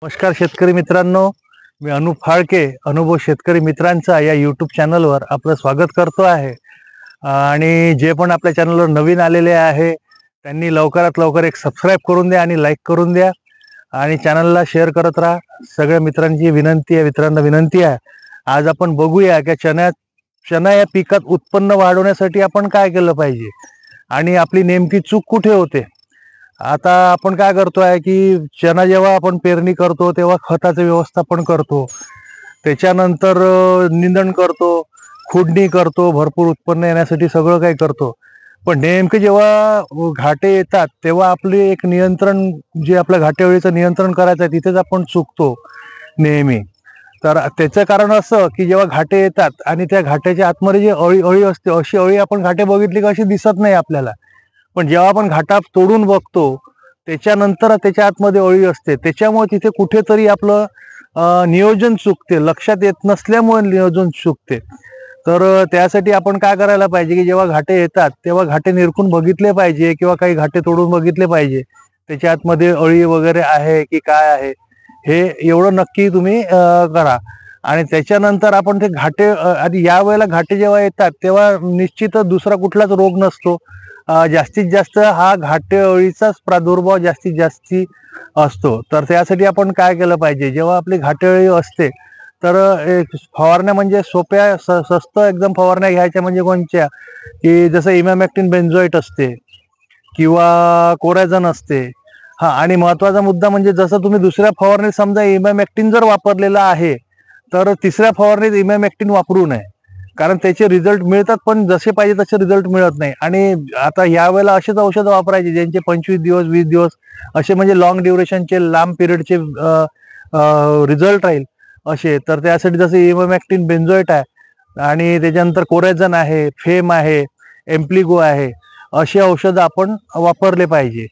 नमस्कार शेतकरी मित्रांनो, मी अनुप फाळके अनुभव शेतकरी मित्रांचा या यूट्यूब चॅनलवर आपलं स्वागत करतो आहे। आणि जे पण आपल्या चॅनलवर नवीन आलेले आहे त्यांनी लवकरात लवकर एक सबस्क्राईब करून द्या आणि लाईक करून द्या आणि चॅनलला शेअर करत राहा। सगळ्या मित्रांची विनंती आहे, मित्रांना विनंती आहे, आज आपण बघूया की चणा या पिकात उत्पन्न वाढवण्यासाठी आपण काय केलं पाहिजे आणि आपली नेमकी चूक कुठे होते। आता आपण काय करतोय की चणा जेव्हा आपण पेरणी करतो तेव्हा खताचं व्यवस्थापन करतो, त्याच्यानंतर निंदण करतो, खुडणी करतो, भरपूर उत्पन्न येण्यासाठी सगळं काही करतो। पण नेमके जेव्हा घाटे येतात तेव्हा आपले एक नियंत्रण, जे आपल्या घाटेअळीचं नियंत्रण करायचं आहे तिथेच आपण चुकतो नेहमी। तर त्याचं कारण असं की जेव्हा घाटे येतात आणि त्या घाट्याच्या आतमध्ये जी अळी असते, अशी अळी आपण घाटे बघितली की अशी दिसत नाही आपल्याला, पण जेव्हा आपण घाटा तोडून बघतो त्याच्यानंतर त्याच्या आतमध्ये अळी असते, त्याच्यामुळे तिथे कुठेतरी आपलं नियोजन चुकते, लक्षात येत नसल्यामुळे नियोजन चुकते। तर त्यासाठी आपण काय करायला पाहिजे की जेव्हा घाटे येतात तेव्हा घाटे निरखून बघितले पाहिजे किंवा काही घाटे तोडून बघितले पाहिजे, त्याच्या आतमध्ये अळी वगैरे आहे की काय आहे हे एवढं नक्की तुम्ही करा। आणि त्याच्यानंतर आपण ते घाटे आधी या वेळेला घाटे जेव्हा येतात तेव्हा निश्चितच दुसरा कुठलाच रोग नसतो, जास्तीत जास्त हा घाटे अळीचाच प्रादुर्भाव जास्तीत जास्ती असतो। तर त्यासाठी आपण काय केलं पाहिजे, जेव्हा आपली घाटे अळी असते तर एक फवारण्या म्हणजे सोप्या स्वस्त एकदम फवारण्या घ्यायच्या, म्हणजे कोणत्या की जसं इमॅमेक्टिन बेन्झोएट असते किंवा कोरॅझन असते। हा, आणि महत्वाचा मुद्दा म्हणजे जसं तुम्ही दुसऱ्या फवारणीत समजा इमॅमेक्टिन जर वापरलेला आहे तर तिसऱ्या फवारणीत इमॅमेक्टिन वापरू नये, कारण त्याचे रिझल्ट मिळतात पण जसे पाहिजे तसे रिझल्ट मिळत नाही। आणि आता या वेळेला असेच औषधं वापरायचे ज्यांचे 25 दिवस 20 दिवस असे, म्हणजे लॉंग ड्युरेशनचे, लांब पिरियडचे रिझल्ट राहील असे। तर त्यासाठी जसं इमॅमेक्टिन बेन्झोएट आहे आणि त्याच्यानंतर कोरॅझन आहे, फेम आहे, एम्प्लिगो आहे, अशी औषधं आपण वापरले पाहिजे।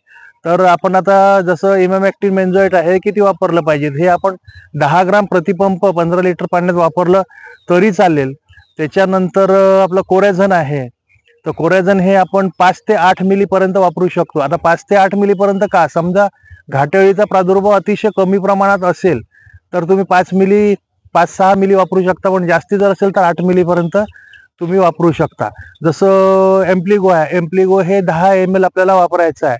तर आपण आता जसं इमॅमेक्टिन बेन्झोएट आहे किती वापरलं पाहिजे, हे आपण 10 ग्राम प्रतिपंप 15 लिटर पाण्यात वापरलं तरी चालेल। त्याच्यानंतर आपलं कोरॅझन आहे, तर कोरॅझन हे आपण 5 ते 8 मिली पर्यंत वापरू शकतो। आता 5 ते 8 मिली पर्यंत का, समजा घाटेअळीचा प्रादुर्भाव अतिशय कमी प्रमाणात असेल तर तुम्ही 5-6 मिली वापरू शकता, पण जास्ती जर असेल तर 8 मिली पर्यंत तुम्ही वापरू शकता। जसं एम्प्लिगो आहे, एम्प्लिगो हे 10 ml आपल्याला वापरायचं आहे।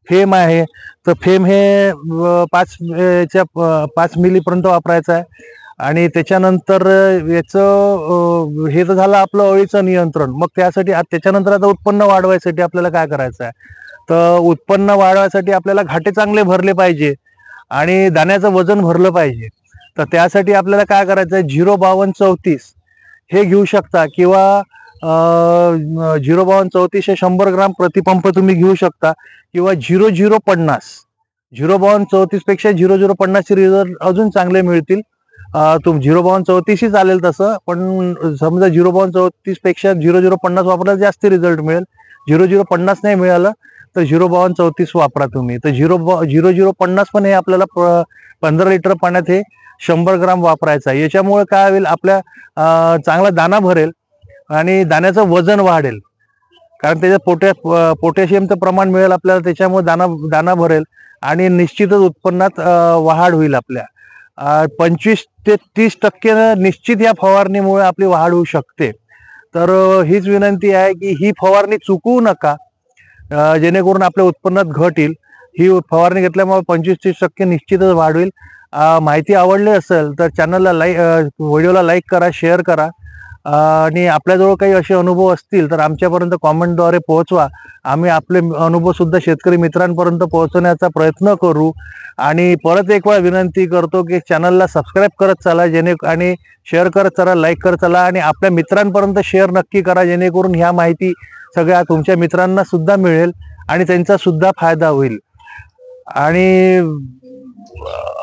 फेम आहे, तर फेम हे 5 मिली पर्यंत वापरायचं आहे। आणि त्याच्यानंतर याचं हे तर झालं आपलं अळीचं नियंत्रण। मग त्यासाठी त्याच्यानंतर आता उत्पन्न वाढवायसाठी आपल्याला काय करायचं आहे, तर उत्पन्न वाढवायसाठी आपल्याला घाटे चांगले भरले पाहिजे आणि दाण्याचं वजन भरलं पाहिजे। तर त्यासाठी आपल्याला काय करायचं आहे, 05234 हे घेऊ शकता किंवा 05234 हे 100 ग्राम प्रतिपंप तुम्ही घेऊ शकता, किंवा 0050 05234 पेक्षा 0050 चे रिझल्ट अजून चांगले मिळतील। 05234 ही चालेल तसं, पण समजा 05234 पेक्षा 0050 वापरला जास्त रिझल्ट मिळेल। 0050 नाही मिळालं तर 05234 वापरा तुम्ही। तर 0050 पण हे आपल्याला 15 लिटर पाण्यात हे 100 ग्राम वापरायचं आहे। याच्यामुळे काय होईल, आपल्या चांगला दाना भरेल आणि दाण्याचं वजन वाढेल, कारण त्याच्यात पोटॅशियमचं प्रमाण मिळेल आपल्याला, त्याच्यामुळे दाना भरेल आणि निश्चितच उत्पन्नात वाढ होईल आपल्या। 25 ते 30% निश्चित या फवारणीमुळे आपली वाढ होऊ शकते। तर हीच विनंती आहे की ही फवारणी चुकवू नका, जेणेकरून आपल्या उत्पन्नात घट येईल। ही फवारणी घेतल्यामुळे 25-30% निश्चितच वाढ होईल। माहिती आवडली असेल तर चॅनलला व्हिडिओला लाईक करा, शेअर करा, आणि आपल्याजवळ काही असे अनुभव असतील तर आमच्यापर्यंत कॉमेंटद्वारे पोहोचवा। आम्ही आपले अनुभव सुद्धा शेतकरी मित्रांपर्यंत पोहोचवण्याचा प्रयत्न करू। आणि परत एक वेळा विनंती करतो की चॅनलला सबस्क्राईब करत चला, आणि शेअर करत चला, लाईक करत चला, आणि आपल्या मित्रांपर्यंत शेअर नक्की करा, जेणेकरून ह्या माहिती सगळ्या तुमच्या मित्रांना सुद्धा मिळेल आणि त्यांचा सुद्धा फायदा होईल। आणि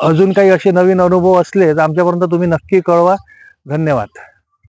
अजून काही असे नवीन अनुभव असले तर आमच्यापर्यंत तुम्ही नक्की कळवा। धन्यवाद।